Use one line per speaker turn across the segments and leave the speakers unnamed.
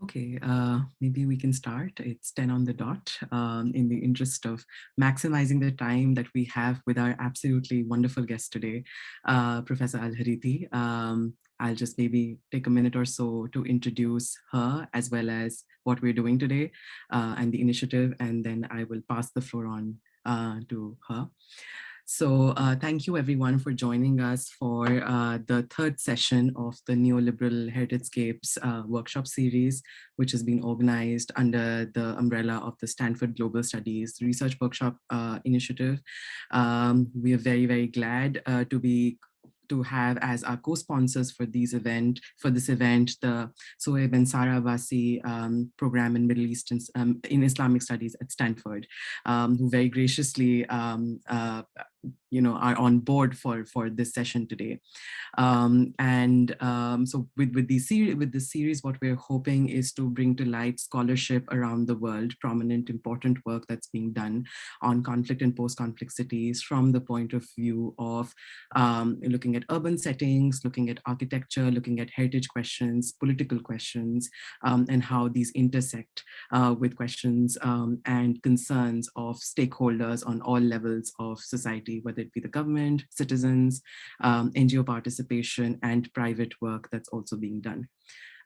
Okay, maybe we can start. It's 10 on the dot in the interest of maximizing the time that we have with our absolutely wonderful guest today, Professor al-Harithi. I'll just maybe take a minute or so to introduce her as well as what we're doing today and the initiative, and then I will pass the floor on to her. So thank you everyone for joining us for the third session of the Neoliberal Heritagescapes workshop series, which has been organized under the umbrella of the Stanford Global Studies Research Workshop Initiative. We are very, very glad to have as our co-sponsors for this event, the Sohaib and Sara Abbasi program in Middle East in Islamic Studies at Stanford, who very graciously are on board for this session today. So with this series, what we're hoping is to bring to light scholarship around the world, prominent, important work that's being done on conflict and post-conflict cities from the point of view of looking at urban settings, looking at architecture, looking at heritage questions, political questions, and how these intersect with questions and concerns of stakeholders on all levels of society, whether it be the government, citizens, NGO participation, and private work that's also being done.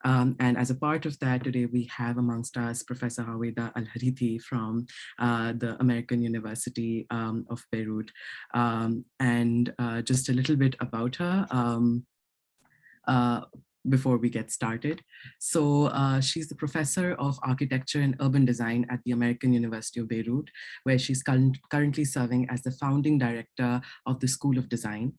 And as a part of that, today we have amongst us Professor Howda al-Harithi from the American University of Beirut. And just a little bit about her before we get started. So she's the professor of architecture and urban design at the American University of Beirut, where she's currently serving as the founding director of the School of Design.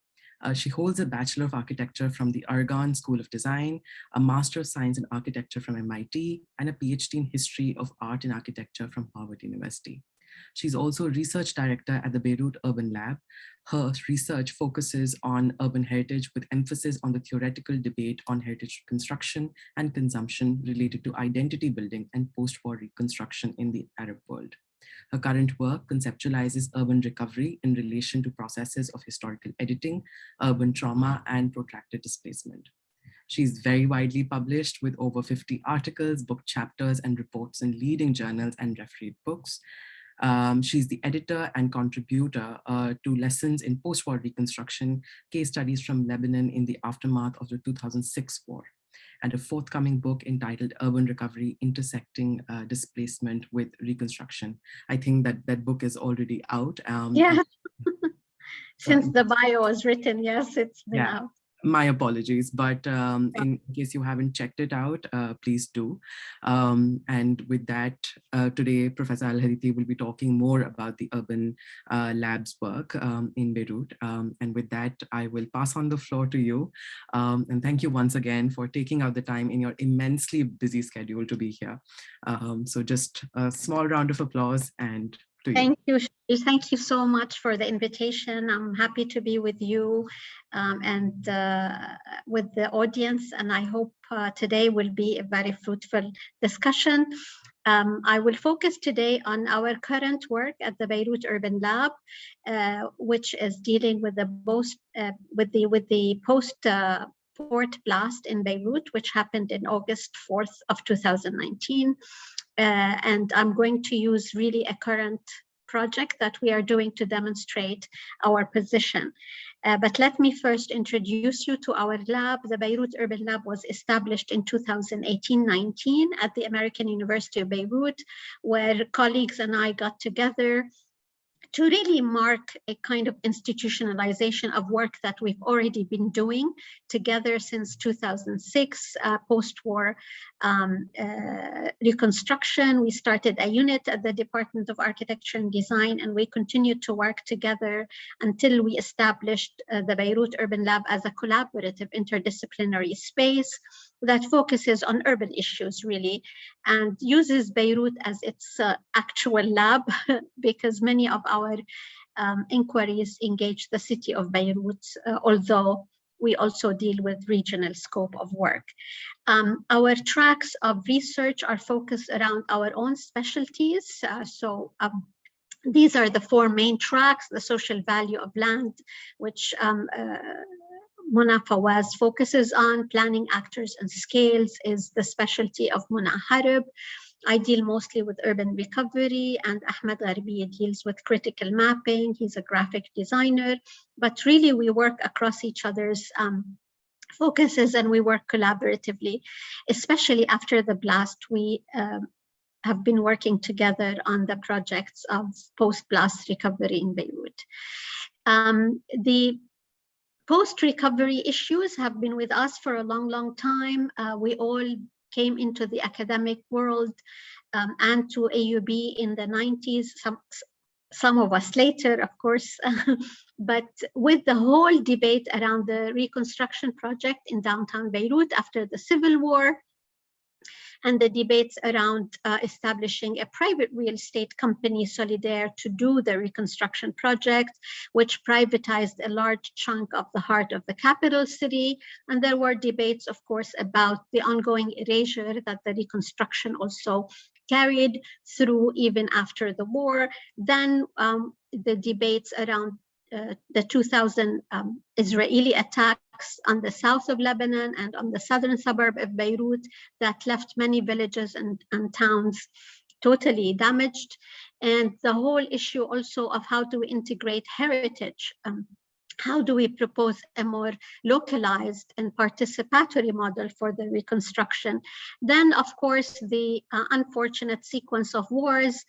She holds a Bachelor of Architecture from the Argonne School of Design, a Master of Science in Architecture from MIT, and a PhD in History of Art and Architecture from Harvard University. She's also Research Director at the Beirut Urban Lab. Her research focuses on urban heritage with emphasis on the theoretical debate on heritage construction and consumption related to identity building and post-war reconstruction in the Arab world. Her current work conceptualizes urban recovery in relation to processes of historical editing, urban trauma, and protracted displacement. She's very widely published with over 50 articles, book chapters, and reports in leading journals and refereed books. She's the editor and contributor to Lessons in Post-War Reconstruction, Case Studies from Lebanon in the Aftermath of the 2006 War, and a forthcoming book entitled Urban Recovery, Intersecting Displacement with Reconstruction. I think that book is already out.
Yeah, since the bio was written, yes, it's been out.
My apologies, but in case you haven't checked it out, please do. And with that, today, Professor al-Harithi will be talking more about the Urban Lab's work in Beirut. And with that, I will pass on the floor to you. And thank you once again for taking out the time in your immensely busy schedule to be here. So just a small round of applause and
Thank you. Thank you so much for the invitation. I'm happy to be with you and with the audience, and I hope today will be a very fruitful discussion. I will focus today on our current work at the Beirut Urban Lab, which is dealing with the post-port blast in Beirut, which happened in August 4th of 2019. And I'm going to use really a current project that we are doing to demonstrate our position. But let me first introduce you to our lab. The Beirut Urban Lab was established in 2018-19 at the American University of Beirut, where colleagues and I got together to really mark a kind of institutionalization of work that we've already been doing together since 2006, post-war reconstruction. We started a unit at the Department of Architecture and Design, and we continued to work together until we established the Beirut Urban Lab as a collaborative interdisciplinary space that focuses on urban issues, really, and uses Beirut as its actual lab because many of our inquiries engage the city of Beirut, although we also deal with regional scope of work. Our tracks of research are focused around our own specialties. These are the four main tracks: the social value of land, which Mona Fawaz focuses on. Planning actors and scales is the specialty of Mona Harib. I deal mostly with urban recovery, and Ahmed Gharbiya deals with critical mapping. He's a graphic designer, but really we work across each other's focuses, and we work collaboratively. Especially after the blast, we have been working together on the projects of post-blast recovery in Beirut. The post-recovery issues have been with us for a long, long time. We all came into the academic world and to AUB in the 90s, some of us later, of course, but with the whole debate around the Reconstruction project in downtown Beirut after the Civil War, and the debates around establishing a private real estate company, Solidaire, to do the Reconstruction project, which privatized a large chunk of the heart of the capital city. And there were debates, of course, about the ongoing erasure that the Reconstruction also carried through even after the war. Then the debates around the 2000 Israeli attacks on the south of Lebanon and on the southern suburb of Beirut that left many villages and towns totally damaged. And the whole issue also of how to integrate heritage. How do we propose a more localized and participatory model for the Reconstruction? Then, of course, the unfortunate sequence of wars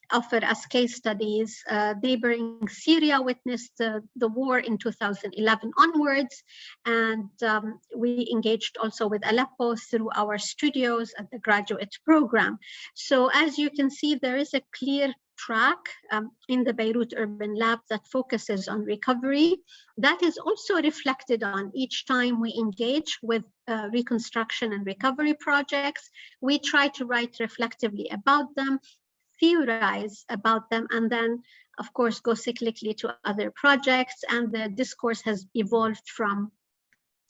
offer us case studies. Neighboring Syria witnessed the war in 2011 onwards, and we engaged also with Aleppo through our studios at the graduate program. So as you can see, there is a clear track in the Beirut Urban Lab that focuses on recovery. That is also reflected on each time we engage with reconstruction and recovery projects. We try to write reflectively about them, theorize about them, and then, of course, go cyclically to other projects. And the discourse has evolved from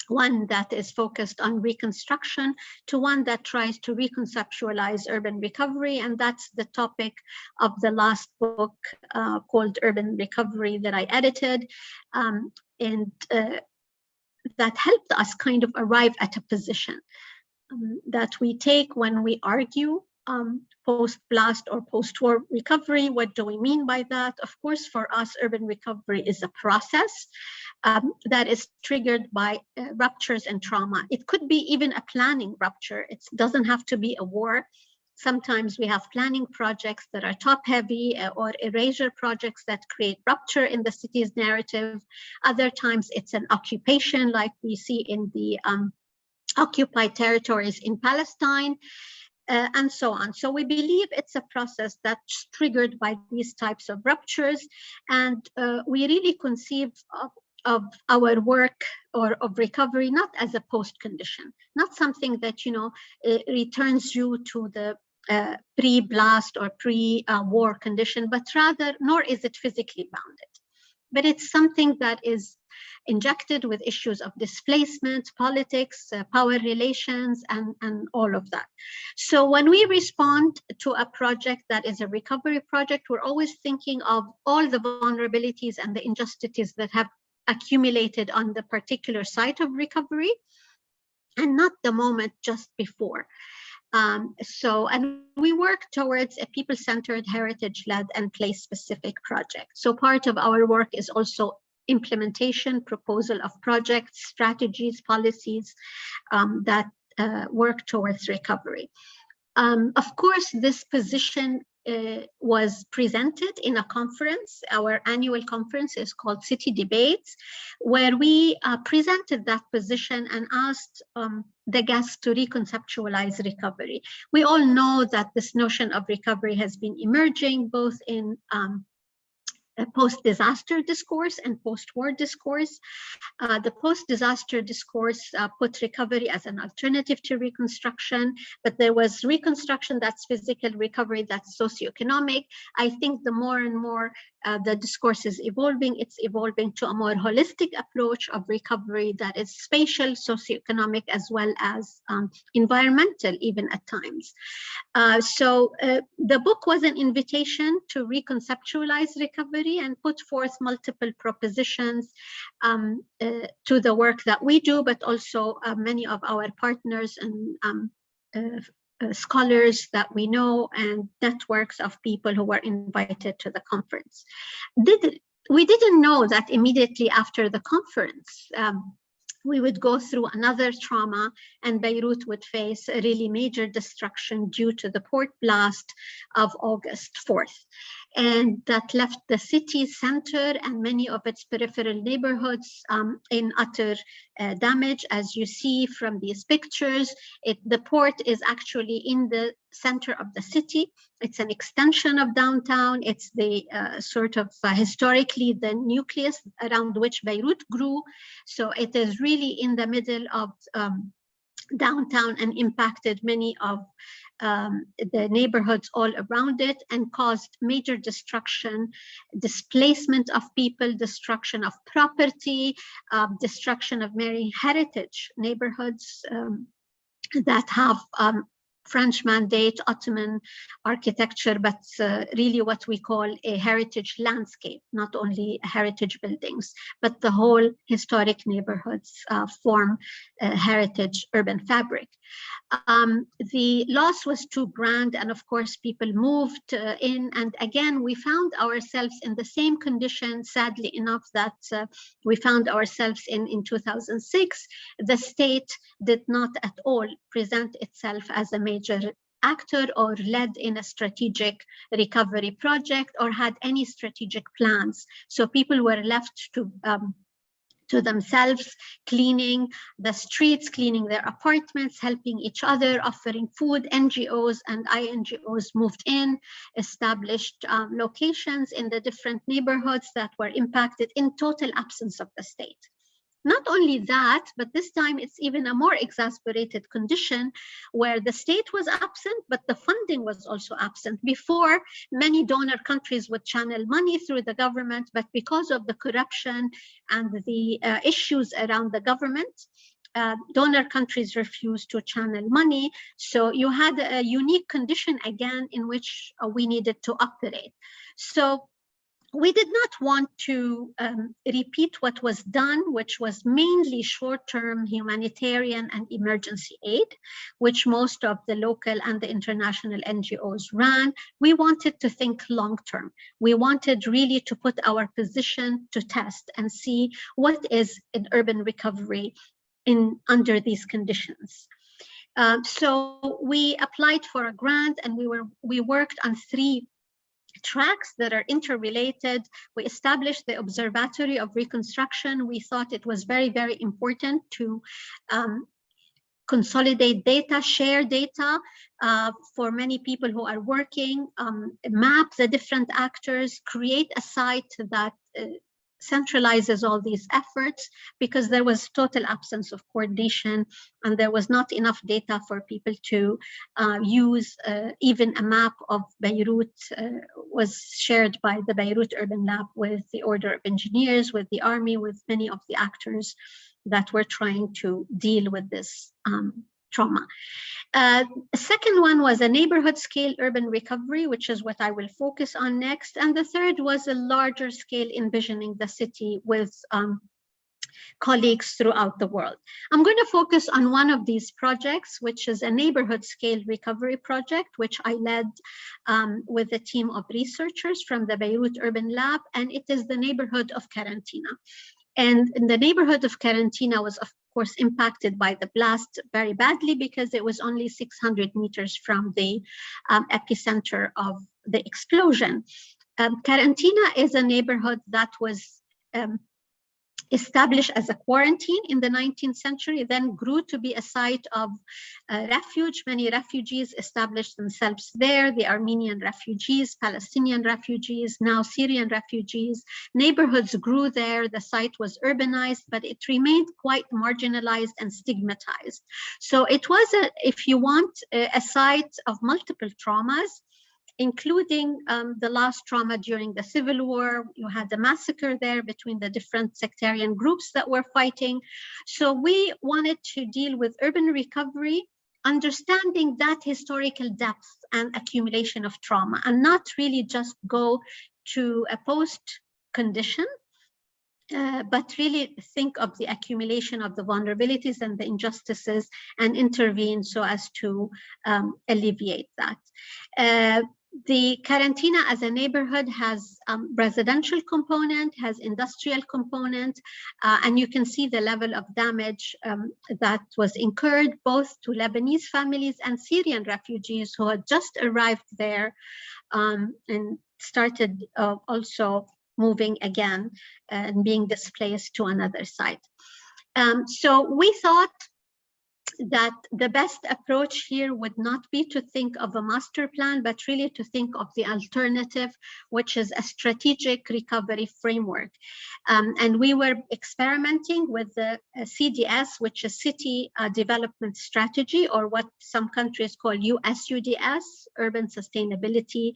one that is focused on reconstruction to one that tries to reconceptualize urban recovery. And that's the topic of the last book called Urban Recovery that I edited. And that helped us kind of arrive at a position that we take when we argue post-blast or post-war recovery. What do we mean by that? Of course, for us, urban recovery is a process that is triggered by ruptures and trauma. It could be even a planning rupture. It doesn't have to be a war. Sometimes we have planning projects that are top-heavy or erasure projects that create rupture in the city's narrative. Other times it's an occupation, like we see in the occupied territories in Palestine. And so on. So we believe it's a process that's triggered by these types of ruptures. And we really conceive of our work or of recovery not as a post-condition, not something that, returns you to the pre-blast or pre-war condition, but rather, nor is it physically bounded. But it's something that is injected with issues of displacement, politics, power relations, and all of that. So when we respond to a project that is a recovery project, we're always thinking of all the vulnerabilities and the injustices that have accumulated on the particular site of recovery, and not the moment just before. And we work towards a people-centered, heritage-led, and place-specific project. So part of our work is also implementation, proposal of projects, strategies, policies that work towards recovery. Of course, this position was presented in a conference. Our annual conference is called City Debates, where we presented that position and asked the guests to reconceptualize recovery. We all know that this notion of recovery has been emerging both in post-disaster discourse and post-war discourse. The post-disaster discourse put recovery as an alternative to reconstruction, but there was reconstruction that's physical, recovery that's socioeconomic. I think the more and more the discourse is evolving, it's evolving to a more holistic approach of recovery that is spatial, socioeconomic, as well as environmental, even at times. So the book was an invitation to reconceptualize recovery. Observatory and put forth multiple propositions to the work that we do, but also many of our partners and scholars that we know and networks of people who were invited to the conference. We didn't know that immediately after the conference, we would go through another trauma and Beirut would face a really major destruction due to the port blast of August 4th. And that left the city center and many of its peripheral neighborhoods in utter damage. As you see from these pictures, the port is actually in the center of the city. It's an extension of downtown. It's the historically the nucleus around which Beirut grew. So it is really in the middle of downtown and impacted many of the neighborhoods all around it and caused major destruction, displacement of people, destruction of property, destruction of many heritage neighborhoods that have French mandate, Ottoman architecture, but really what we call a heritage landscape, not only heritage buildings, but the whole historic neighborhoods form a heritage urban fabric. The loss was too grand, and of course people moved in, and again we found ourselves in the same condition, sadly enough, that we found ourselves in 2006. The state did not at all present itself as a major actor or led in a strategic recovery project or had any strategic plans. So people were left to themselves, cleaning the streets, cleaning their apartments, helping each other, offering food. NGOs and INGOs moved in, established locations in the different neighborhoods that were impacted in total absence of the state. Not only that, but this time it's even a more exacerbated condition where the state was absent, but the funding was also absent. Before, many donor countries would channel money through the government, but because of the corruption and the issues around the government, donor countries refused to channel money. So you had a unique condition again in which we needed to operate. So we did not want to repeat what was done, which was mainly short-term humanitarian and emergency aid, which most of the local and the international NGOs ran. We wanted to think long-term. We wanted really to put our position to test and see what is an urban recovery under these conditions. So we applied for a grant and we worked on 3 tracks that are interrelated. We established the Observatory of Reconstruction. We thought it was very, very important to consolidate data, share data for many people who are working, map the different actors, create a site that centralizes all these efforts, because there was total absence of coordination and there was not enough data for people to use. Even a map of Beirut was shared by the Beirut Urban Lab with the Order of Engineers, with the Army, with many of the actors that were trying to deal with this trauma. A second one was a neighborhood scale urban recovery, which is what I will focus on next. And the third was a larger scale envisioning the city with colleagues throughout the world. I'm going to focus on one of these projects, which is a neighborhood scale recovery project, which I led with a team of researchers from the Beirut Urban Lab, and it is the neighborhood of Karantina. And the neighborhood of Karantina was, of course, impacted by the blast very badly because it was only 600 meters from the epicenter of the explosion. Karantina is a neighborhood that was established as a quarantine in the 19th century, then grew to be a site of refuge. Many refugees established themselves there, the Armenian refugees, Palestinian refugees, now Syrian refugees. Neighborhoods grew there, the site was urbanized, but it remained quite marginalized and stigmatized. So it was, if you want, a site of multiple traumas, including the last trauma during the Civil War. You had a massacre there between the different sectarian groups that were fighting. So we wanted to deal with urban recovery, understanding that historical depth and accumulation of trauma, and not really just go to a post condition, but really think of the accumulation of the vulnerabilities and the injustices and intervene so as to alleviate that. The Karantina as a neighborhood has residential component, has industrial component, and you can see the level of damage that was incurred both to Lebanese families and Syrian refugees who had just arrived there and started also moving again and being displaced to another site. So we thought that the best approach here would not be to think of a master plan, but really to think of the alternative, which is a strategic recovery framework. And we were experimenting with the CDS, which is City Development Strategy, or what some countries call USUDS, Urban Sustainability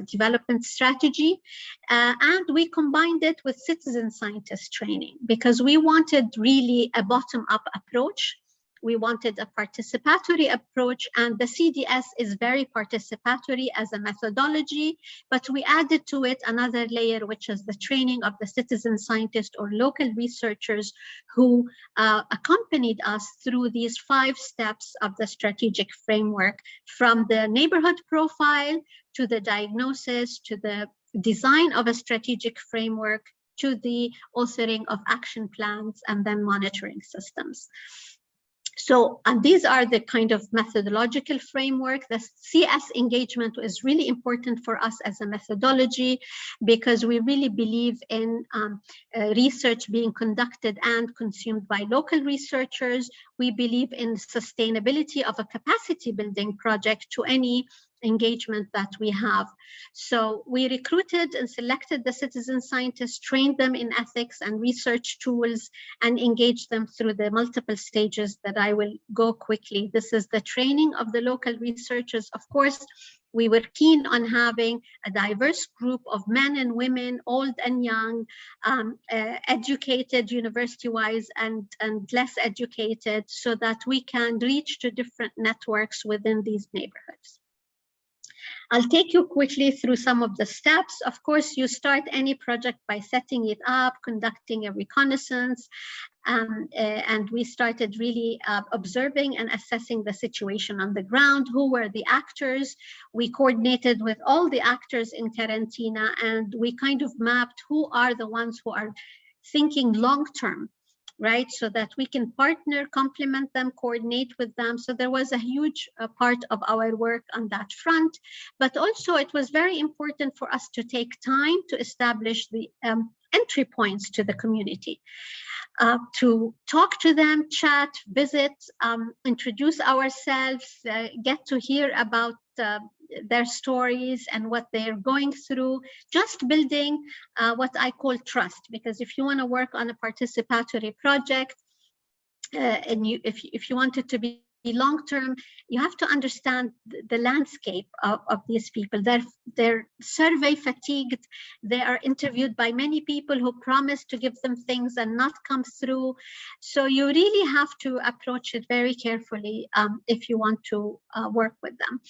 Development Strategy. And we combined it with citizen scientist training because we wanted really a bottom-up approach. We wanted a participatory approach, and the CDS is very participatory as a methodology, but we added to it another layer, which is the training of the citizen scientists or local researchers who accompanied us through these 5 steps of the strategic framework, from the neighborhood profile to the diagnosis, to the design of a strategic framework, to the authoring of action plans, and then monitoring systems. So, and these are the kind of methodological framework. The CS engagement is really important for us as a methodology because we really believe in research being conducted and consumed by local researchers. We believe in sustainability of a capacity building project to any engagement that we have. So we recruited and selected the citizen scientists, trained them in ethics and research tools, and engaged them through the multiple stages that I will go quickly. This is the training of the local researchers. Of course, we were keen on having a diverse group of men and women, old and young, educated university-wise and less educated, so that we can reach to different networks within these neighborhoods. I'll take you quickly through some of the steps. Of course, you start any project by setting it up, conducting a reconnaissance, and we started really observing and assessing the situation on the ground. Who were the actors? We coordinated with all the actors in Karantina, and we kind of mapped who are the ones who are thinking long-term, right? So that we can partner, complement them, coordinate with them. So there was a huge part of our work on that front. But also it was very important for us to take time to establish the entry points to the community. To talk to them, chat, visit, introduce ourselves, get to hear about their stories and what they're going through, just building what I call trust. Because if you want to work on a participatory project, and if you want it to be long-term, you have to understand the landscape of these people. They're survey fatigued. They are interviewed by many people who promise to give them things and not come through. So you really have to approach it very carefully if you want to work with them.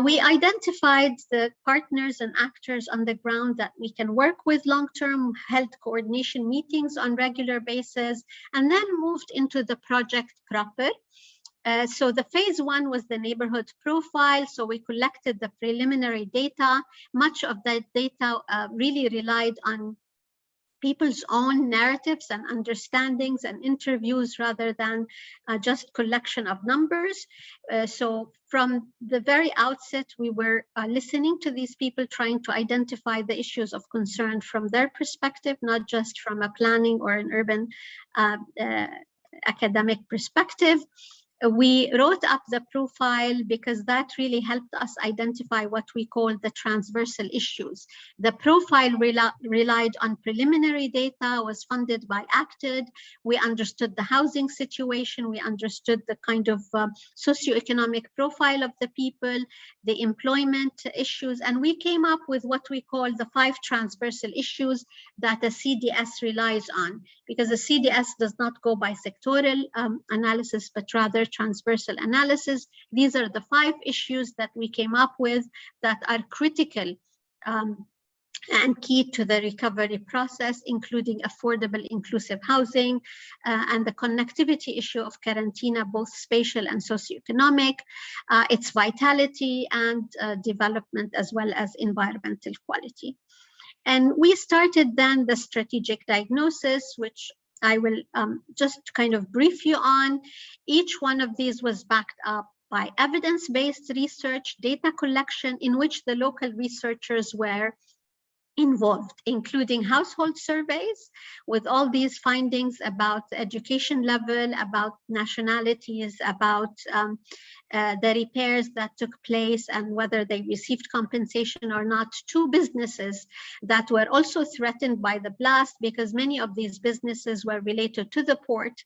We identified the partners and actors on the ground that we can work with long-term, held coordination meetings on regular basis, and then moved into the project proper. So the phase 1 was the neighborhood profile. So we collected the preliminary data. Much of that data really relied on people's own narratives and understandings and interviews rather than just collection of numbers. So from the very outset, we were listening to these people, trying to identify the issues of concern from their perspective, not just from a planning or an urban academic perspective. We wrote up the profile because that really helped us identify what we call the transversal issues. The profile relied on preliminary data, was funded by ACTED. We understood the housing situation. We understood the kind of socioeconomic profile of the people, the employment issues, and we came up with what we call the 5 transversal issues that a CDS relies on, because a CDS does not go by sectoral analysis, but rather transversal analysis. These are the 5 issues that we came up with that are critical and key to the recovery process, including affordable, inclusive housing, and the connectivity issue of Karantina, both spatial and socioeconomic, its vitality and development, as well as environmental quality. And we started then the strategic diagnosis, which I will just kind of brief you on. Each one of these was backed up by evidence-based research, data collection, in which the local researchers were involved, including household surveys with all these findings about the education level, about nationalities, about the repairs that took place and whether they received compensation or not, to businesses that were also threatened by the blast, because many of these businesses were related to the port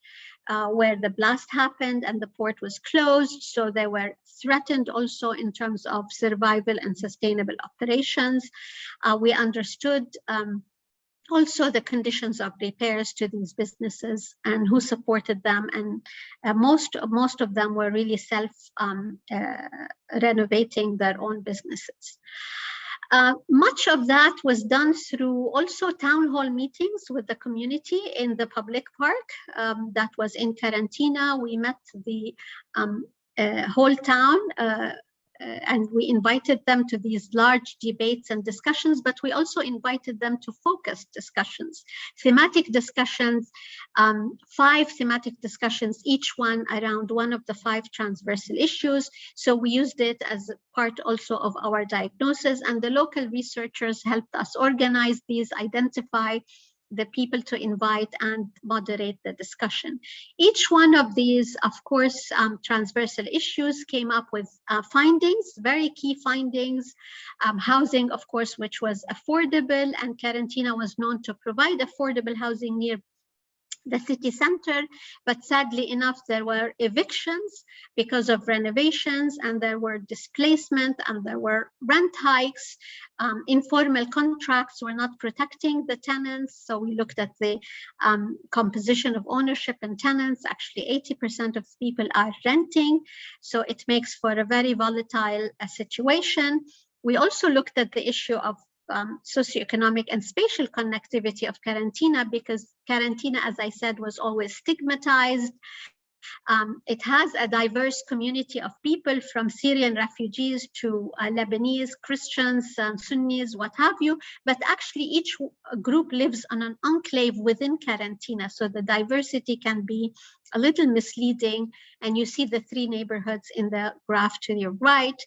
where the blast happened and the port was closed. So they were threatened also in terms of survival and sustainable operations. We understood also the conditions of repairs to these businesses and who supported them, and most of them were really self-renovating their own businesses. Much of that was done through also town hall meetings with the community in the public park that was in Karantina. We met the whole town and we invited them to these large debates and discussions, but we also invited them to focused discussions, thematic discussions, 5 thematic discussions, each one around one of the 5 transversal issues. So we used it as part also of our diagnosis, and the local researchers helped us organize these, identify the people to invite and moderate the discussion. Each one of these, of course, transversal issues came up with findings, very key findings. Housing, of course, which was affordable, and Karantina was known to provide affordable housing near the city center, but sadly enough, there were evictions because of renovations, and there were displacement, and there were rent hikes. Informal contracts were not protecting the tenants, so we looked at the composition of ownership and tenants. Actually, 80% of people are renting, so it makes for a very volatile situation. We also looked at the issue of socioeconomic and spatial connectivity of Karantina, because Karantina, as I said, was always stigmatized. It has a diverse community of people, from Syrian refugees to Lebanese, Christians, Sunnis, what have you. But actually, each group lives on an enclave within Karantina, so the diversity can be a little misleading. And you see the 3 neighborhoods in the graph to your right.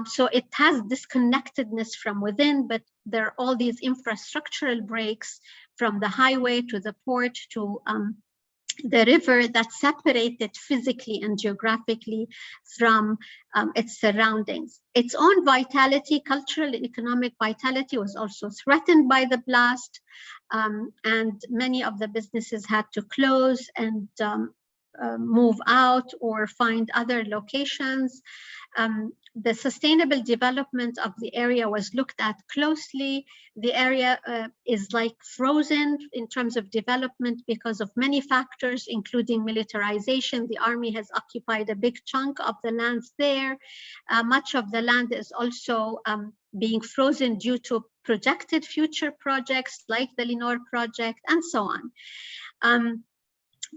So it has disconnectedness from within, but there are all these infrastructural breaks from the highway to the port to the river that separate it physically and geographically from its surroundings. Its own vitality, cultural and economic vitality, was also threatened by the blast, and many of the businesses had to close and move out or find other locations. The sustainable development of the area was looked at closely. The area is like frozen in terms of development because of many factors, including militarization. The army has occupied a big chunk of the lands there. Much of the land is also being frozen due to projected future projects like the Lenore project and so on.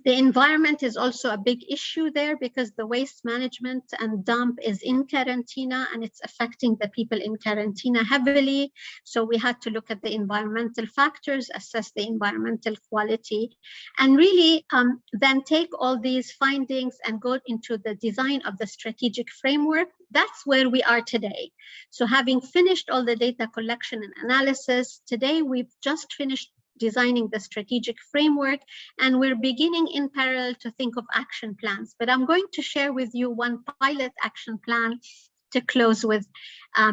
The environment is also a big issue there, because the waste management and dump is in Karantina, and it's affecting the people in Karantina heavily. So we had to look at the environmental factors, assess the environmental quality, and really then take all these findings and go into the design of the strategic framework. That's where we are today. So having finished all the data collection and analysis, today we've just finished designing the strategic framework, and we're beginning in parallel to think of action plans. But I'm going to share with you one pilot action plan to close with,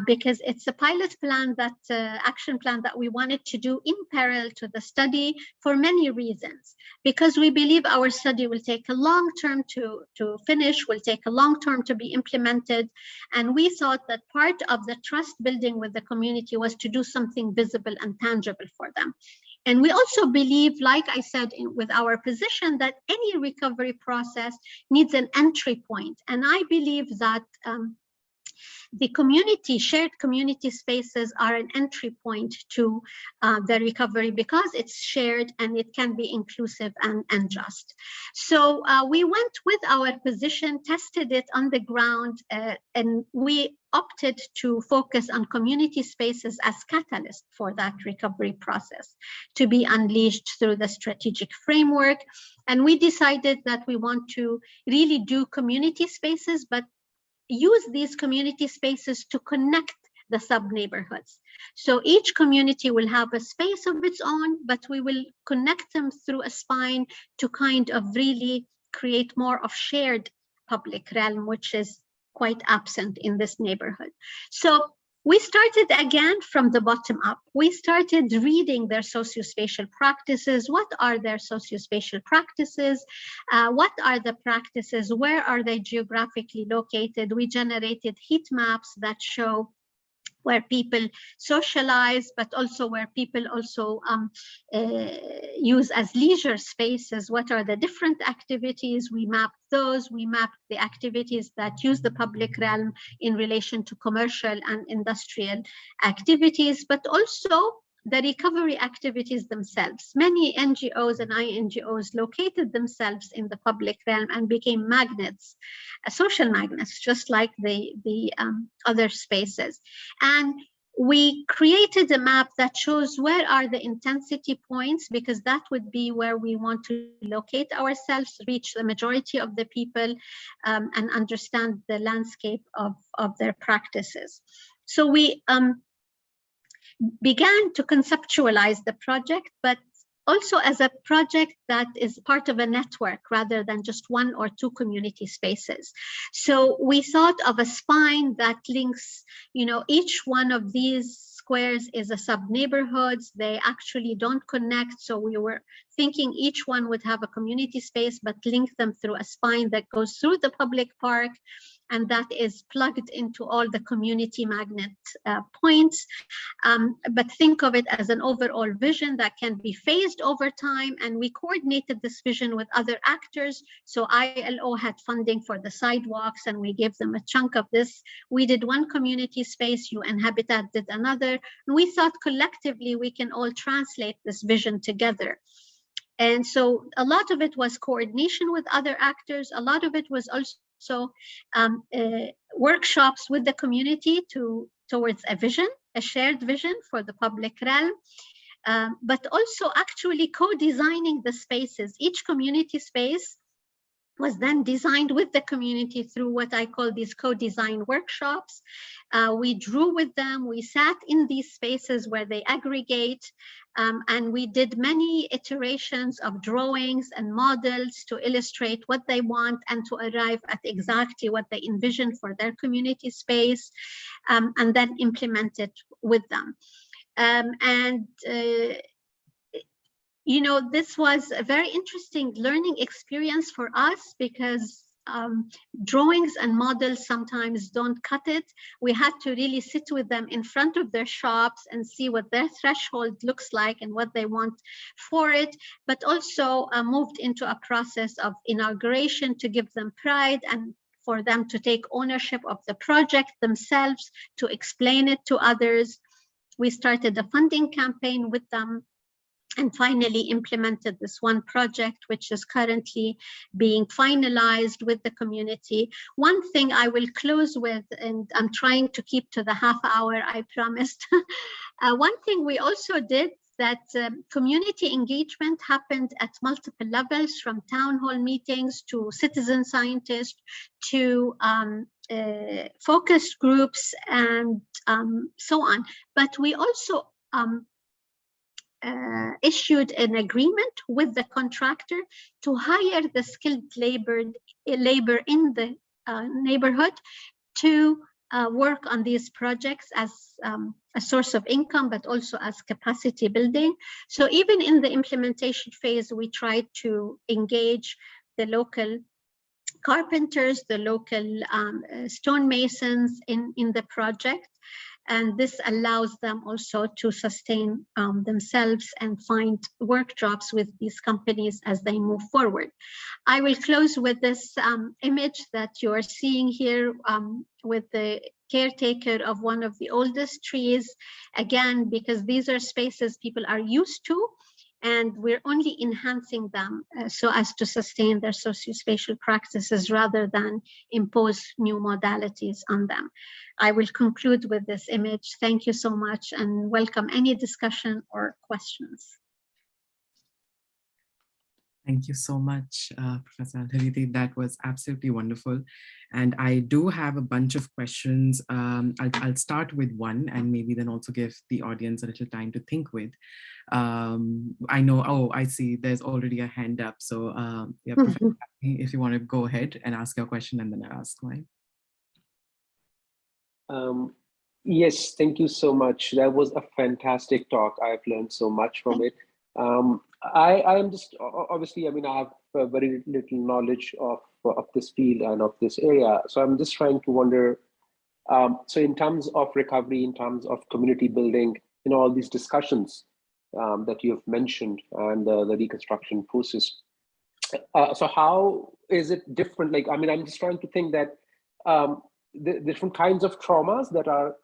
because it's a pilot plan, that action plan that we wanted to do in parallel to the study for many reasons. Because we believe our study will take a long term to finish, will take a long term to be implemented. And we thought that part of the trust building with the community was to do something visible and tangible for them. And we also believe, like I said, with our position, that any recovery process needs an entry point. And I believe that The shared community spaces are an entry point to the recovery because it's shared and it can be inclusive and just. So we went with our position, tested it on the ground, and we opted to focus on community spaces as catalyst for that recovery process to be unleashed through the strategic framework. And we decided that we want to really do community spaces, but use these community spaces to connect the sub-neighborhoods. So each community will have a space of its own, but we will connect them through a spine to kind of really create more of shared public realm, which is quite absent in this neighborhood. So we started again from the bottom up. We started reading their socio-spatial practices. What are their socio-spatial practices? What are the practices? Where are they geographically located? We generated heat maps that show where people socialize, but also where people also use as leisure spaces. What are the different activities? We mapped those. We mapped the activities that use the public realm in relation to commercial and industrial activities, but also the recovery activities themselves. Many NGOs and INGOs located themselves in the public realm and became magnets, social magnets, just like the other spaces. And we created a map that shows where are the intensity points, because that would be where we want to locate ourselves, reach the majority of the people, and understand the landscape of their practices. So we began to conceptualize the project, but also as a project that is part of a network rather than just one or two community spaces. So we thought of a spine that links, each one of these squares is a sub-neighborhoods. They actually don't connect. So we were thinking each one would have a community space, but link them through a spine that goes through the public park, and that is plugged into all the community magnet points. But think of it as an overall vision that can be phased over time. And we coordinated this vision with other actors. So ILO had funding for the sidewalks, and we gave them a chunk of this. We did one community space, UN Habitat did another. And we thought collectively we can all translate this vision together. And so a lot of it was coordination with other actors. A lot of it was also workshops with the community towards a vision, a shared vision for the public realm, but also actually co-designing the spaces. Each community space was then designed with the community through what I call these co-design workshops. We drew with them, we sat in these spaces where they aggregate, and we did many iterations of drawings and models to illustrate what they want and to arrive at exactly what they envision for their community space, and then implement it with them. This was a very interesting learning experience for us because drawings and models sometimes don't cut it. We had to really sit with them in front of their shops and see what their threshold looks like and what they want for it, but also moved into a process of inauguration to give them pride and for them to take ownership of the project themselves, to explain it to others. We started a funding campaign with them, and finally implemented this one project, which is currently being finalized with the community. One thing I will close with, and I'm trying to keep to the half hour I promised. One thing we also did that community engagement happened at multiple levels, from town hall meetings to citizen scientists to focus groups and so on. But we also issued an agreement with the contractor to hire the skilled labor in the neighborhood to work on these projects as a source of income, but also as capacity building. So even in the implementation phase, we tried to engage the local carpenters, the local stonemasons in the project. And this allows them also to sustain themselves and find work jobs with these companies as they move forward. I will close with this image that you are seeing here with the caretaker of one of the oldest trees. Again, because these are spaces people are used to, and we're only enhancing them so as to sustain their socio-spatial practices rather than impose new modalities on them. I will conclude with this image. Thank you so much and welcome any discussion or questions.
Thank you so much, Professor al-Harithi. That was absolutely wonderful. And I do have a bunch of questions. I'll start with one and maybe then also give the audience a little time to think with. I know, oh, I see there's already a hand up. So yeah, Professor, if you want to go ahead and ask your question and then I'll ask mine.
Yes, thank you so much. That was a fantastic talk. I've learned so much from it. I am just, obviously, I mean, I have very little knowledge of this field and of this area. So I'm just trying to wonder, so in terms of recovery, in terms of community building, you know, all these discussions that you have mentioned and the reconstruction process. So how is it different? Like, I mean, I'm just trying to think that the different kinds of traumas that are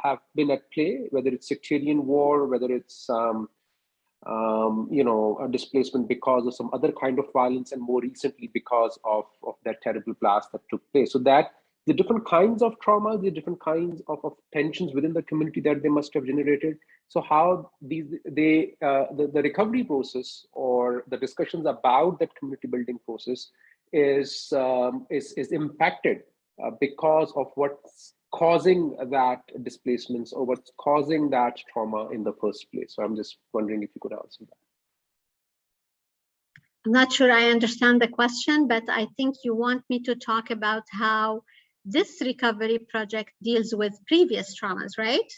have been at play, whether it's sectarian war, whether it's you know, a displacement because of some other kind of violence, and more recently because of that terrible blast that took place. So that the different kinds of traumas, the different kinds of tensions within the community that they must have generated. So how the recovery process or the discussions about that community building process is impacted because of what's causing that displacements or what's causing that trauma in the first place. So I'm just wondering if you could answer that.
I'm not sure I understand the question, but I think you want me to talk about how this recovery project deals with previous traumas, right?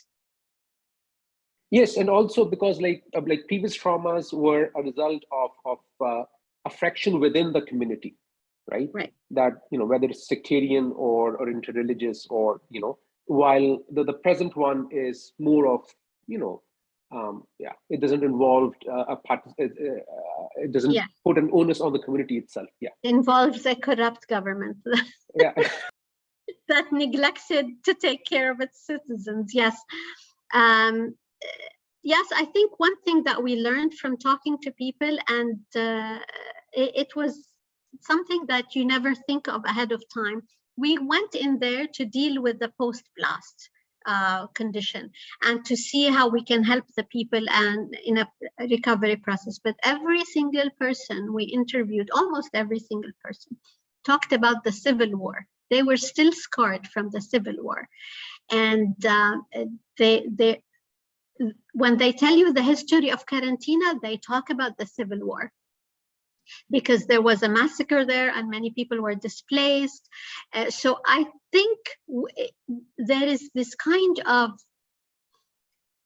Yes, and also because like previous traumas were a result of a fraction within the community. Right? That, you know, whether it's sectarian or interreligious, or, you know, while the present one is more of, you know, yeah, it doesn't involve it doesn't put an onus on the community itself. Yeah,
involves a corrupt government.
Yeah.
That neglected to take care of its citizens. Yes. Yes, I think one thing that we learned from talking to people, and it was something that you never think of ahead of time. We went in there to deal with the post-blast condition and to see how we can help the people and in a recovery process. But every single person we interviewed, almost every single person, talked about the civil war. They were still scarred from the civil war. And when they tell you the history of Karantina, they talk about the civil war, because there was a massacre there and many people were displaced. So I think there is this kind of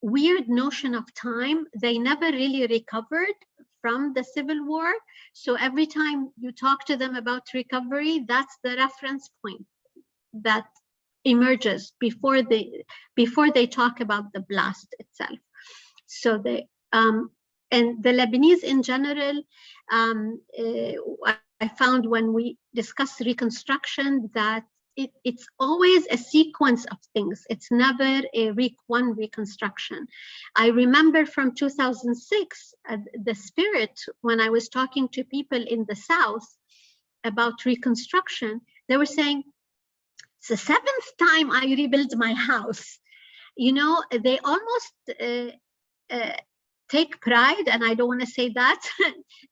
weird notion of time. They never really recovered from the civil war. So every time you talk to them about recovery, that's the reference point that emerges before they talk about the blast itself. So they and the Lebanese in general, I found when we discuss reconstruction that it's always a sequence of things. It's never one reconstruction. I remember from 2006, the spirit, when I was talking to people in the South about reconstruction, they were saying, it's the 7th time I rebuild my house. You know, they almost take pride, and I don't want to say that,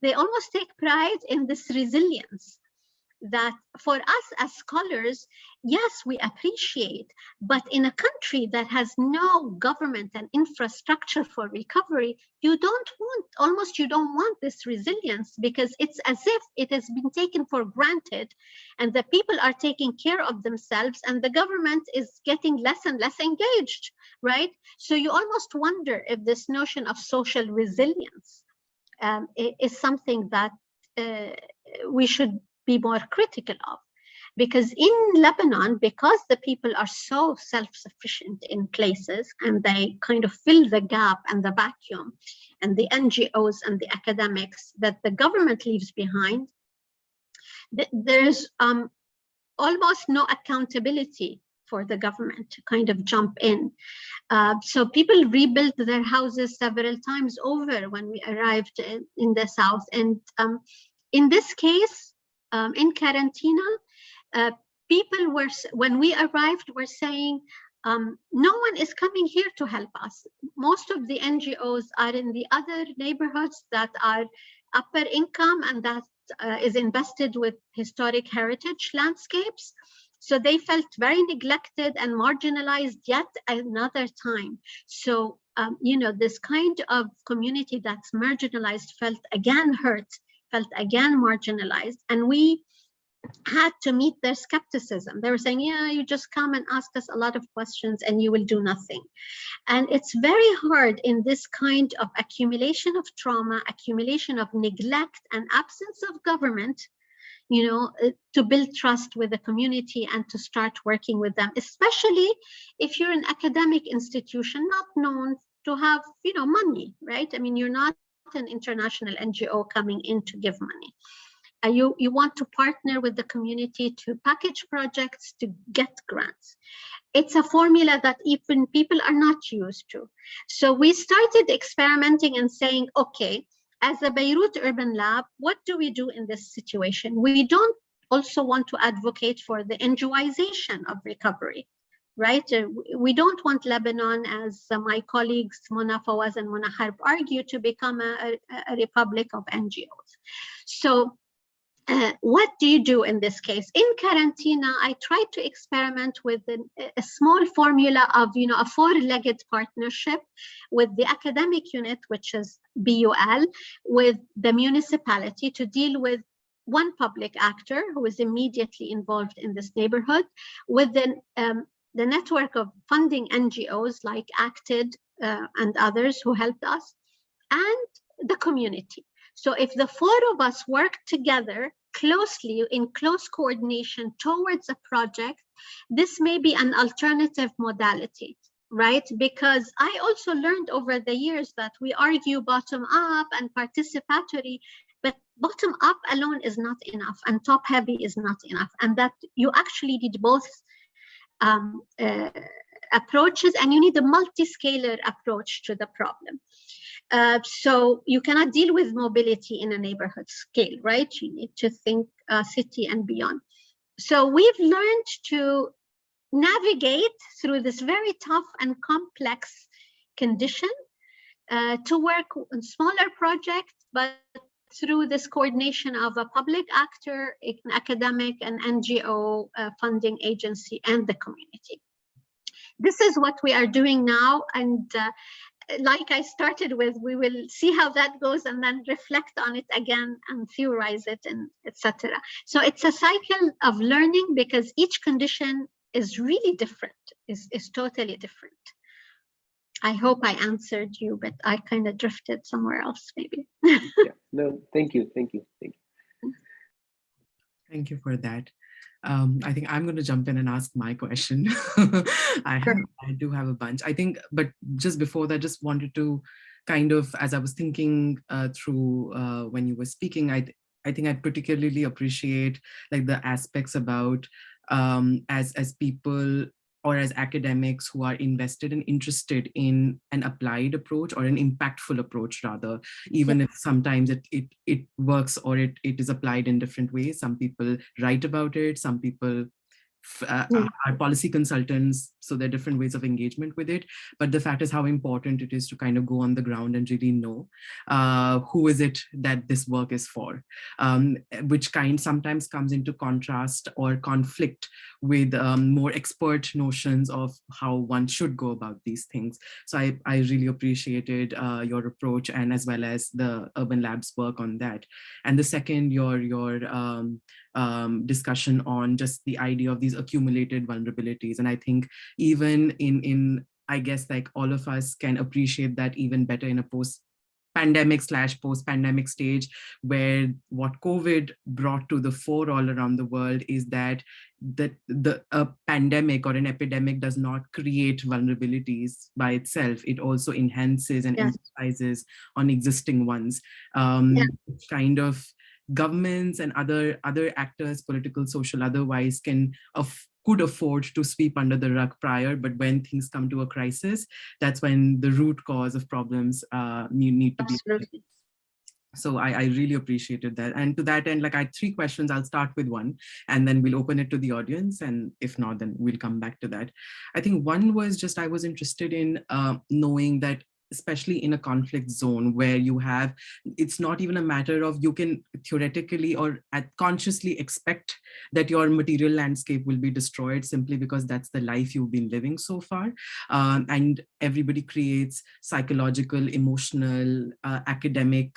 they almost take pride in this resilience that for us as scholars, yes, we appreciate, but in a country that has no government and infrastructure for recovery, you don't want this resilience, because it's as if it has been taken for granted and the people are taking care of themselves and the government is getting less and less engaged, right? So you almost wonder if this notion of social resilience is something that we should be more critical of. Because in Lebanon, because the people are so self-sufficient in places and they kind of fill the gap and the vacuum, and the NGOs and the academics that the government leaves behind, there's almost no accountability for the government to kind of jump in. So people rebuilt their houses several times over when we arrived in the south. And in this case, in Karantina, people were, when we arrived, were saying, no one is coming here to help us. Most of the NGOs are in the other neighborhoods that are upper income and that is invested with historic heritage landscapes. So they felt very neglected and marginalized yet another time. So, you know, this kind of community that's marginalized felt again hurt, felt again marginalized. And we had to meet their skepticism. They were saying, yeah, you just come and ask us a lot of questions and you will do nothing. And it's very hard in this kind of accumulation of trauma, accumulation of neglect and absence of government, you know, to build trust with the community and to start working with them, especially if you're an academic institution not known to have, you know, money, right? I mean, you're not an international NGO coming in to give money. You want to partner with the community to package projects, to get grants. It's a formula that even people are not used to. So we started experimenting and saying, okay, as a Beirut Urban Lab, what do we do in this situation? We don't also want to advocate for the NGOization of recovery, right? We don't want Lebanon, as my colleagues Mona Fawaz and Mona Harb argue, to become a republic of NGOs. So what do you do in this case? In Karantina, I tried to experiment with a small formula of, you know, a four-legged partnership with the academic unit, which is BUL, with the municipality to deal with one public actor who is immediately involved in this neighborhood, with the network of funding NGOs like Acted and others who helped us, and the community. So if the four of us work together closely in close coordination towards a project, this may be an alternative modality, right? Because I also learned over the years that we argue bottom up and participatory, but bottom up alone is not enough and top heavy is not enough. And that you actually need both approaches, and you need a multi-scalar approach to the problem. So you cannot deal with mobility in a neighborhood scale, right? You need to think city and beyond. So we've learned to navigate through this very tough and complex condition to work on smaller projects, but through this coordination of a public actor, an academic, an NGO funding agency, and the community. This is what we are doing now, and like I started with, we will see how that goes and then reflect on it again and theorize it, and etc. So it's a cycle of learning because each condition is really different, is totally different. I hope I answered you, but I kind of drifted somewhere else maybe.
Yeah, no, thank you.
Thank you for that. I think I'm going to jump in and ask my question. I do have a bunch, I think, but just before that, just wanted to kind of, as I was thinking through when you were speaking, I think I particularly appreciate like the aspects about as people or as academics who are invested and interested in an applied approach or an impactful approach rather, even if sometimes it works or it is applied in different ways. Some people write about it, some people are policy consultants, so there are different ways of engagement with it. But the fact is how important it is to kind of go on the ground and really know who is it that this work is for, which kind sometimes comes into contrast or conflict with more expert notions of how one should go about these things. So I really appreciated your approach, and as well as the Urban Lab's work on that. And the second, your discussion on just the idea of these accumulated vulnerabilities. And I think even in I guess like all of us can appreciate that even better in a pandemic / post-pandemic stage, where what COVID brought to the fore all around the world is that a pandemic or an epidemic does not create vulnerabilities by itself. It also enhances and emphasizes on existing ones. Kind of governments and other actors, political, social, otherwise, could afford to sweep under the rug prior, but when things come to a crisis, that's when the root cause of problems need to be. So I really appreciated that. And to that end, like, I had 3 questions. I'll start with one, and then we'll open it to the audience. And if not, then we'll come back to that. I think one was just, I was interested in knowing that, especially in a conflict zone where you have, it's not even a matter of you can theoretically or consciously expect that your material landscape will be destroyed simply because that's the life you've been living so far. And everybody creates psychological, emotional, academic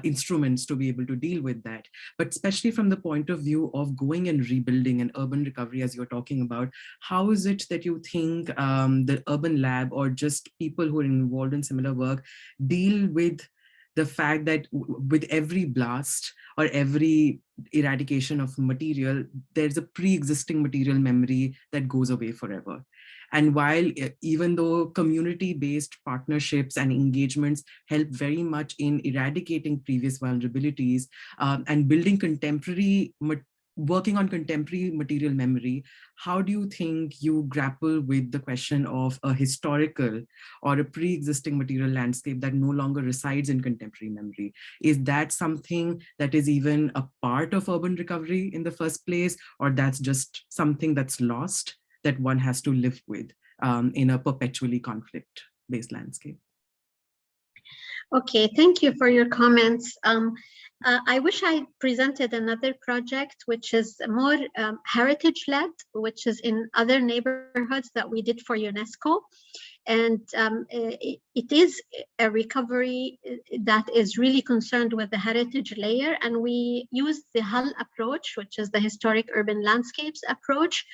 instruments to be able to deal with that. But especially from the point of view of going and rebuilding and urban recovery, as you're talking about, how is it that you think the Urban Lab or just people who are involved in similar work deal with the fact that with every blast or every eradication of material, there's a pre-existing material memory that goes away forever? And while, even though community-based partnerships and engagements help very much in eradicating previous vulnerabilities and building working on contemporary material memory, how do you think you grapple with the question of a historical or a pre-existing material landscape that no longer resides in contemporary memory? Is that something that is even a part of urban recovery in the first place, or that's just something that's lost that one has to live with in a perpetually conflict-based landscape?
Okay, thank you for your comments. I wish I presented another project, which is more heritage-led, which is in other neighborhoods that we did for UNESCO. And it is a recovery that is really concerned with the heritage layer. And we use the HUL approach, which is the Historic Urban Landscapes approach,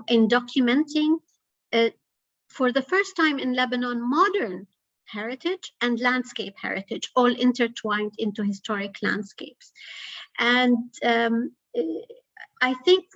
in documenting, for the first time in Lebanon, modern heritage and landscape heritage, all intertwined into historic landscapes. And I think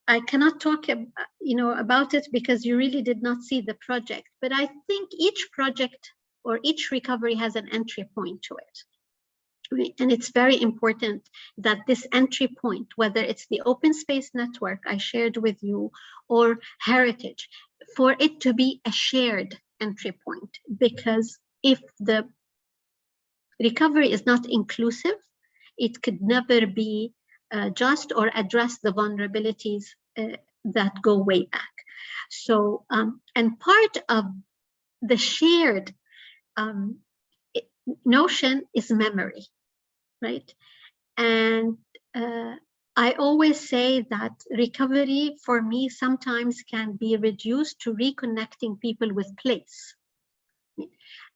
I cannot talk about it because you really did not see the project, but I think each project or each recovery has an entry point to it. And it's very important that this entry point, whether it's the open space network I shared with you or heritage, for it to be a shared entry point, because if the recovery is not inclusive, it could never be just or address the vulnerabilities that go way back. So, and part of the shared notion is memory, right? And I always say that recovery for me sometimes can be reduced to reconnecting people with place,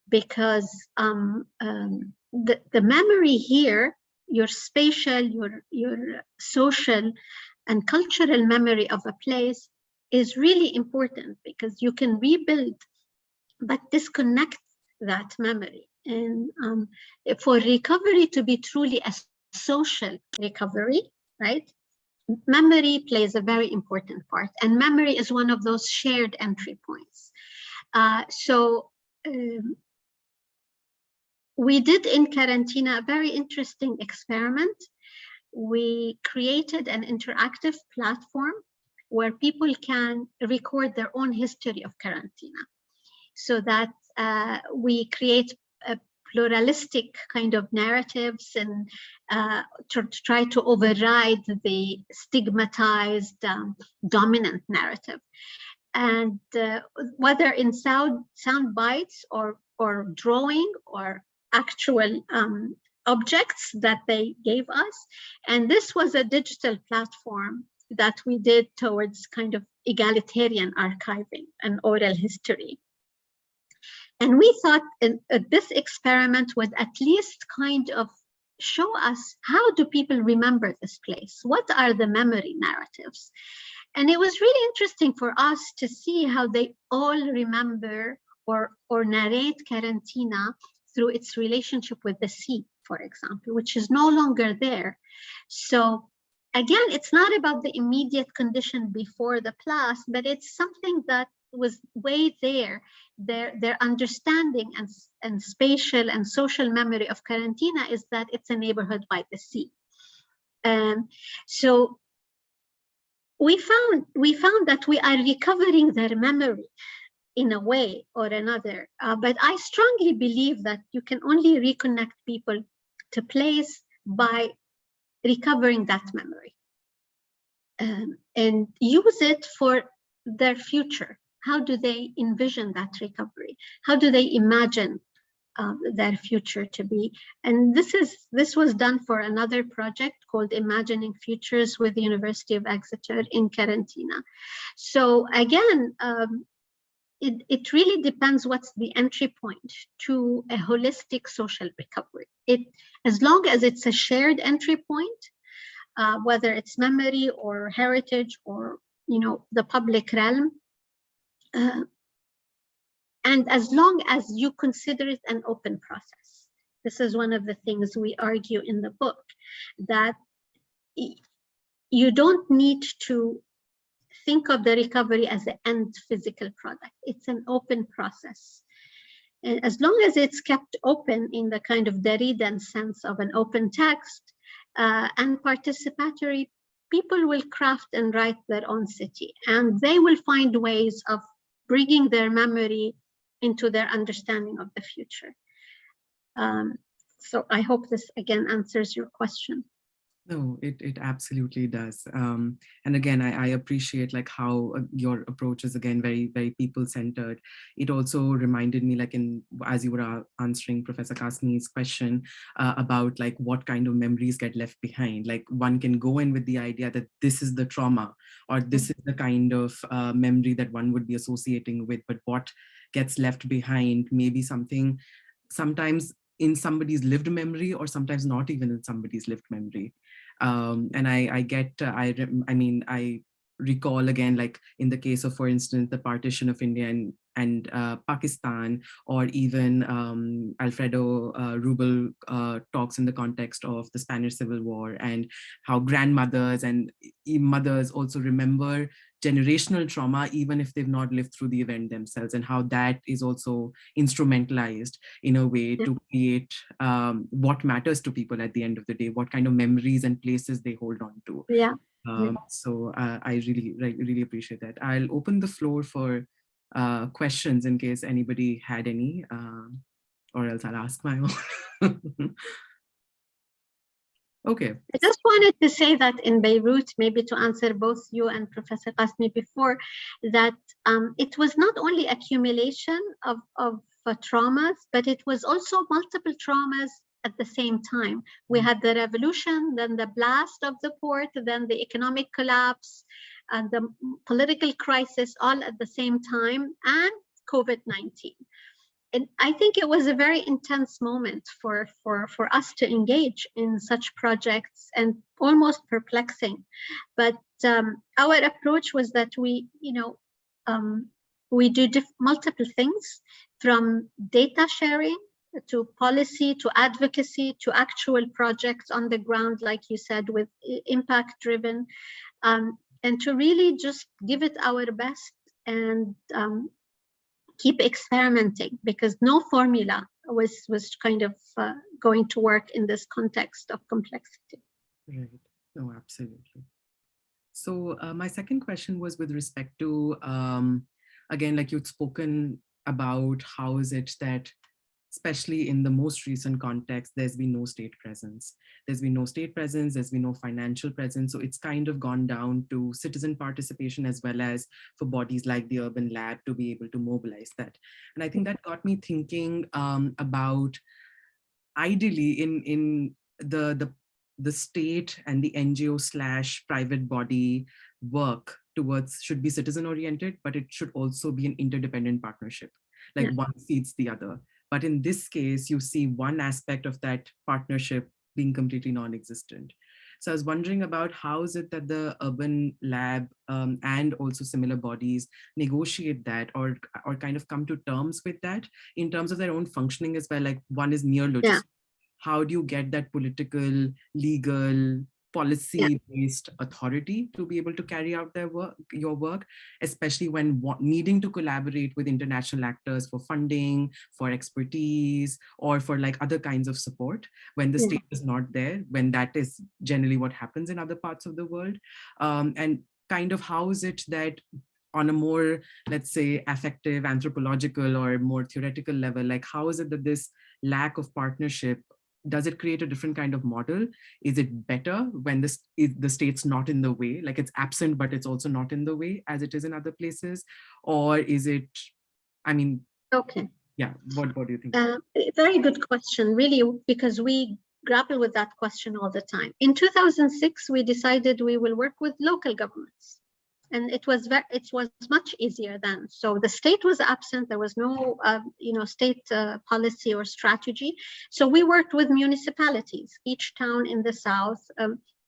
because the memory here, your spatial, your social and cultural memory of a place is really important, because you can rebuild but disconnect that memory. And for recovery to be truly a social recovery, right, memory plays a very important part, and memory is one of those shared entry points. We did in Karantina a very interesting experiment. We created an interactive platform where people can record their own history of Karantina, so that we create a pluralistic kind of narratives and to try to override the stigmatized dominant narrative. And whether in sound bites or drawing or actual objects that they gave us. And this was a digital platform that we did towards kind of egalitarian archiving and oral history. And we thought this experiment would at least kind of show us, how do people remember this place? What are the memory narratives? And it was really interesting for us to see how they all remember or narrate Karantina through its relationship with the sea, for example, which is no longer there. So again, it's not about the immediate condition before the plus, but it's something that was way there. Their understanding and spatial and social memory of Karantina is that it's a neighborhood by the sea. So we found that we are recovering their memory in a way or another. But I strongly believe that you can only reconnect people to place by recovering that memory and use it for their future. How do they envision that recovery? How do they imagine their future to be? And this was done for another project called Imagining Futures with the University of Exeter in Karantina. So again, it really depends what's the entry point to a holistic social recovery. As long as it's a shared entry point, whether it's memory or heritage or the public realm, and as long as you consider it an open process. This is one of the things we argue in the book, that you don't need to think of the recovery as an end physical product. It's an open process. And as long as it's kept open in the kind of Derridan sense of an open text and participatory, people will craft and write their own city, and they will find ways of bringing their memory into their understanding of the future. So I hope this again answers your question.
No, it absolutely does. And again, I appreciate like how your approach is again very, very people-centered. It also reminded me, like as you were answering Professor Kasmi's question about like what kind of memories get left behind. Like one can go in with the idea that this is the trauma or this is the kind of memory that one would be associating with, but what gets left behind may be something sometimes in somebody's lived memory or sometimes not even in somebody's lived memory. And I recall again, like in the case of, for instance, the partition of India and Pakistan, or even Alfredo Rubel talks in the context of the Spanish Civil War, and how grandmothers and mothers also remember generational trauma, even if they've not lived through the event themselves, and how that is also instrumentalized in a way to create what matters to people at the end of the day, what kind of memories and places they hold on to.
Yeah.
So I really appreciate that. I'll open the floor for questions in case anybody had any, or else I'll ask my own. Okay.
I just wanted to say that in Beirut, maybe to answer both you and Professor Qasmi before, that it was not only accumulation of traumas, but it was also multiple traumas at the same time. We had the revolution, then the blast of the port, then the economic collapse, and the political crisis all at the same time, and COVID-19. And I think it was a very intense moment for us to engage in such projects, and almost perplexing. But our approach was that we do multiple things, from data sharing to policy to advocacy to actual projects on the ground, like you said, with impact driven, and to really just give it our best and keep experimenting, because no formula was kind of going to work in this context of complexity.
Right. No, absolutely. So my second question was with respect to, again, like you'd spoken about how is it that, especially in the most recent context, there's been no state presence. There's been no state presence, there's been no financial presence. So it's kind of gone down to citizen participation, as well as for bodies like the Urban Lab to be able to mobilize that. And I think that got me thinking about, ideally, in the state and the NGO/private body work towards should be citizen oriented, but it should also be an interdependent partnership. Like one feeds the other. But in this case, you see one aspect of that partnership being completely non-existent. So I was wondering about how is it that the Urban Lab and also similar bodies negotiate that or kind of come to terms with that in terms of their own functioning as well. Like one is mere logistics.
Yeah.
How do you get that political, legal, policy-based authority to be able to carry out their work, your work, especially when needing to collaborate with international actors for funding, for expertise, or for like other kinds of support when the state is not there, when that is generally what happens in other parts of the world. And kind of how is it that on a more, let's say, affective, anthropological, or more theoretical level, like how is it that this lack of partnership, does it create a different kind of model? Is it better when the state's not in the way, like it's absent, but it's also not in the way as it is in other places? Or is it, I mean,
okay.
Yeah, what do you think?
Very good question, really, because we grapple with that question all the time. In 2006, we decided we will work with local governments. And it was much easier then. So the state was absent. There was no, state policy or strategy. So we worked with municipalities. Each town in the south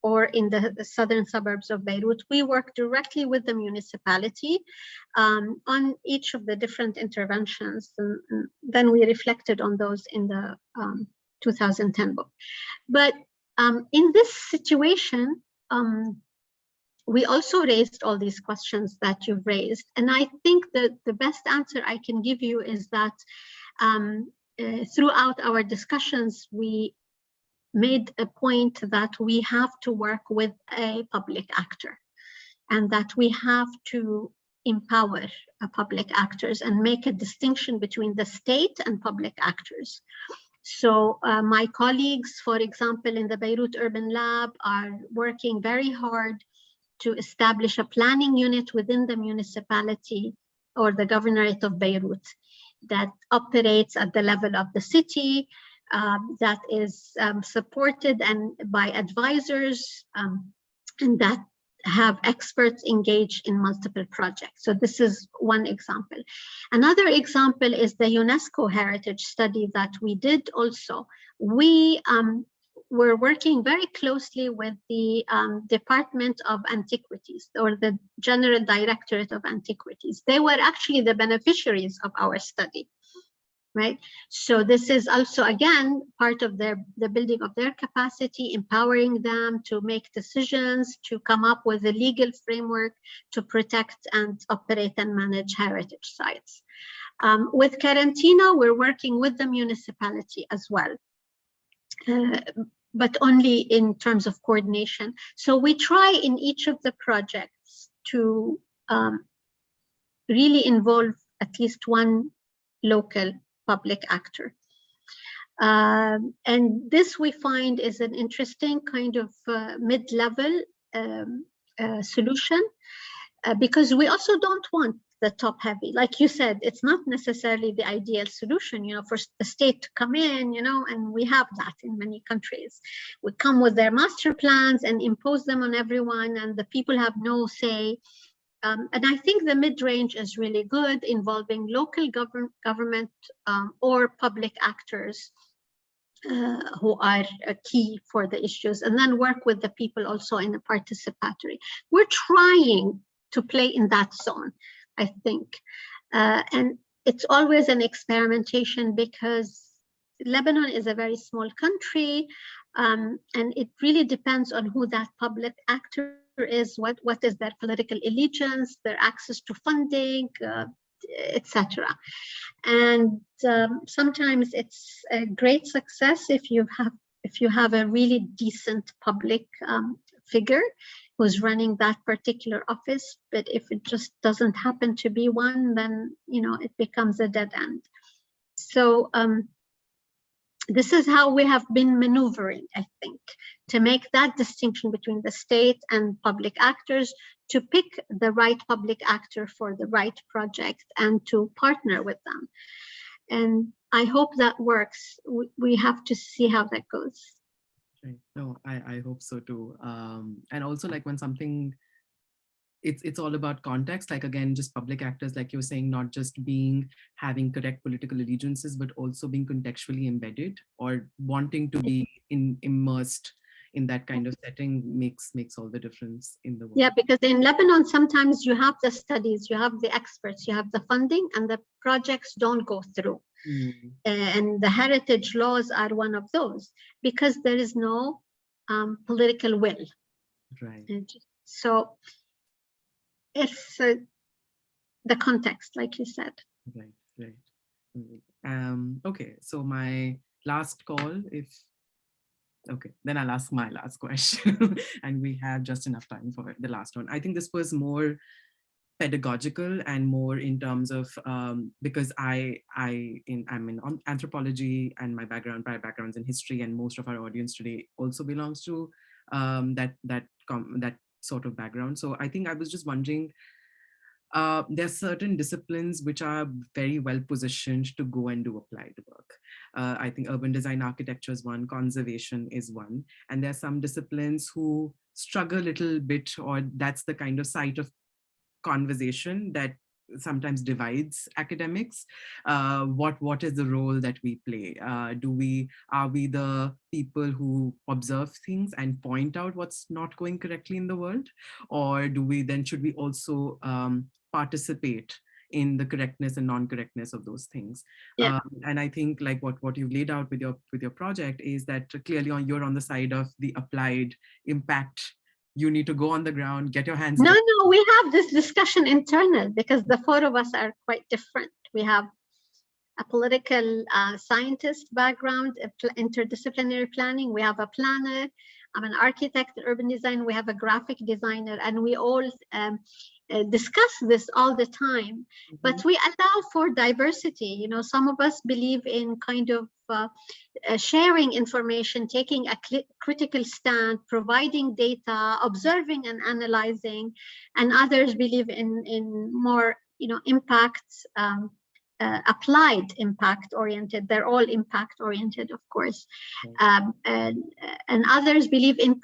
or in the southern suburbs of Beirut, we worked directly with the municipality on each of the different interventions. And then we reflected on those in the 2010 book. But in this situation, we also raised all these questions that you've raised. And I think that the best answer I can give you is that throughout our discussions, we made a point that we have to work with a public actor and that we have to empower public actors and make a distinction between the state and public actors. So my colleagues, for example, in the Beirut Urban Lab are working very hard to establish a planning unit within the municipality or the governorate of Beirut that operates at the level of the city, that is supported by advisors and that have experts engaged in multiple projects. So this is one example. Another example is the UNESCO heritage study that we did also. We're working very closely with the Department of Antiquities or the General Directorate of Antiquities. They were actually the beneficiaries of our study, right? So this is also, again, part of the building of their capacity, empowering them to make decisions, to come up with a legal framework to protect and operate and manage heritage sites. With Karantina, we're working with the municipality as well. But only in terms of coordination. So we try in each of the projects to really involve at least one local public actor. And this we find is an interesting kind of mid-level solution because we also don't want the top heavy. Like you said, it's not necessarily the ideal solution, for the state to come in, and we have that in many countries. We come with their master plans and impose them on everyone, and the people have no say. And I think the mid-range is really good, involving local government or public actors who are key for the issues, and then work with the people also in a participatory. We're trying to play in that zone, I think. And it's always an experimentation because Lebanon is a very small country, and it really depends on who that public actor is, what is their political allegiance, their access to funding, etc. And sometimes it's a great success if you have a really decent public figure who's running that particular office. But if it just doesn't happen to be one, then it becomes a dead end. So this is how we have been maneuvering, I think, to make that distinction between the state and public actors, to pick the right public actor for the right project and to partner with them. And I hope that works. We have to see how that goes.
Right. No, I hope so too. And also, like, when something, it's all about context, like, again, just public actors, like you're saying, not just having correct political allegiances, but also being contextually embedded or wanting to be immersed in that kind of setting makes all the difference in the world.
Yeah, because in Lebanon, sometimes you have the studies, you have the experts, you have the funding, and the projects don't go through. And the heritage laws are one of those, because there is no political will.
Right.
And so it's the context, like you said.
Right, right. Okay, so my last call, okay, then I'll ask my last question. And we have just enough time for the last one. I think this was more pedagogical and more in terms of because I'm in anthropology, and my background's in history, and most of our audience today also belongs to that sort of background. So I think I was just wondering, there are certain disciplines which are very well positioned to go and do applied work. I think urban design architecture is one, conservation is one, and there are some disciplines who struggle a little bit, or that's the kind of site of conversation that sometimes divides academics. What is the role that we play? Are we the people who observe things and point out what's not going correctly in the world, or should we also participate in the correctness and non-correctness of those things?
Yeah.
And I think like what you've laid out with your project is that clearly you're on the side of the applied impact. You need to go on the ground, get your hands dirty.
No, we have this discussion internal, because the four of us are quite different. We have a political scientist background, interdisciplinary planning. We have a planner. I'm an architect, urban design. We have a graphic designer, and we all discuss this all the time. But we allow for diversity. You know, some of us believe in kind of sharing information, taking a critical stand, providing data, observing and analyzing, and others believe in more, you know, impacts, applied impact oriented. They're all impact oriented, of course, and others believe in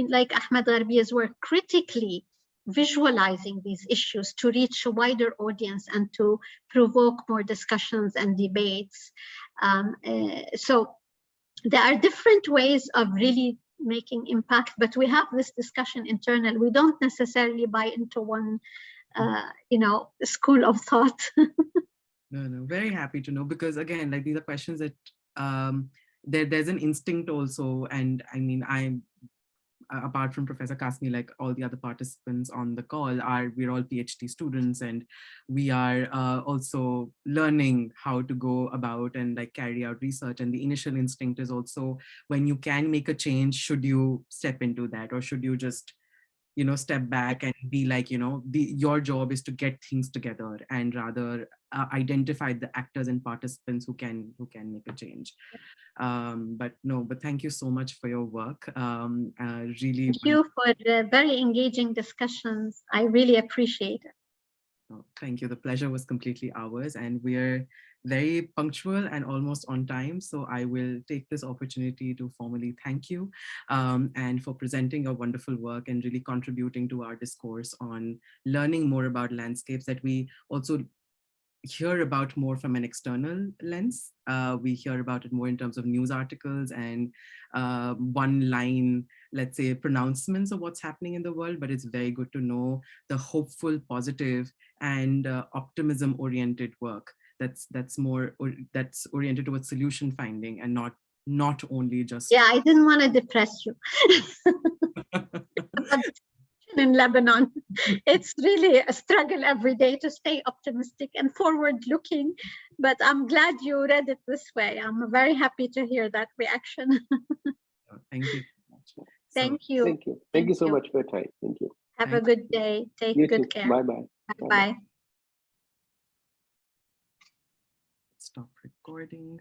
like Ahmed Gharbiya's work, critically visualizing these issues to reach a wider audience and to provoke more discussions and debates. So there are different ways of really making impact, but we have this discussion internal. We don't necessarily buy into one, you know, school of thought.
No, very happy to know, because again, like these are questions that there's an instinct also, and I mean, I'm apart from Professor Kasmi, like all the other participants on the call we're all PhD students, and we are also learning how to go about and like carry out research. And the initial instinct is also, when you can make a change, should you step into that, or should you just, you know, step back and be like, you know, your job is to get things together and rather identify the actors and participants who can make a change. But thank you so much for your work. Really,
thank you for the very engaging discussions. I really appreciate it.
Oh, thank you. The pleasure was completely ours, and we're very punctual and almost on time. So I will take this opportunity to formally thank you and for presenting your wonderful work and really contributing to our discourse on learning more about landscapes that we also hear about more from an external lens. We hear about it more in terms of news articles and one line, let's say, pronouncements of what's happening in the world, but it's very good to know the hopeful, positive, and optimism oriented work that's oriented towards solution finding, and not only just.
Yeah, I didn't want to depress you. In Lebanon, it's really a struggle every day to stay optimistic and forward looking, but I'm glad you read it this way. I'm very happy to hear that reaction.
Thank you.
Thank you.
Thank you so much for your time. Thank you.
Have a good day. Take good care.
Bye-bye.
Bye.
Stop recording.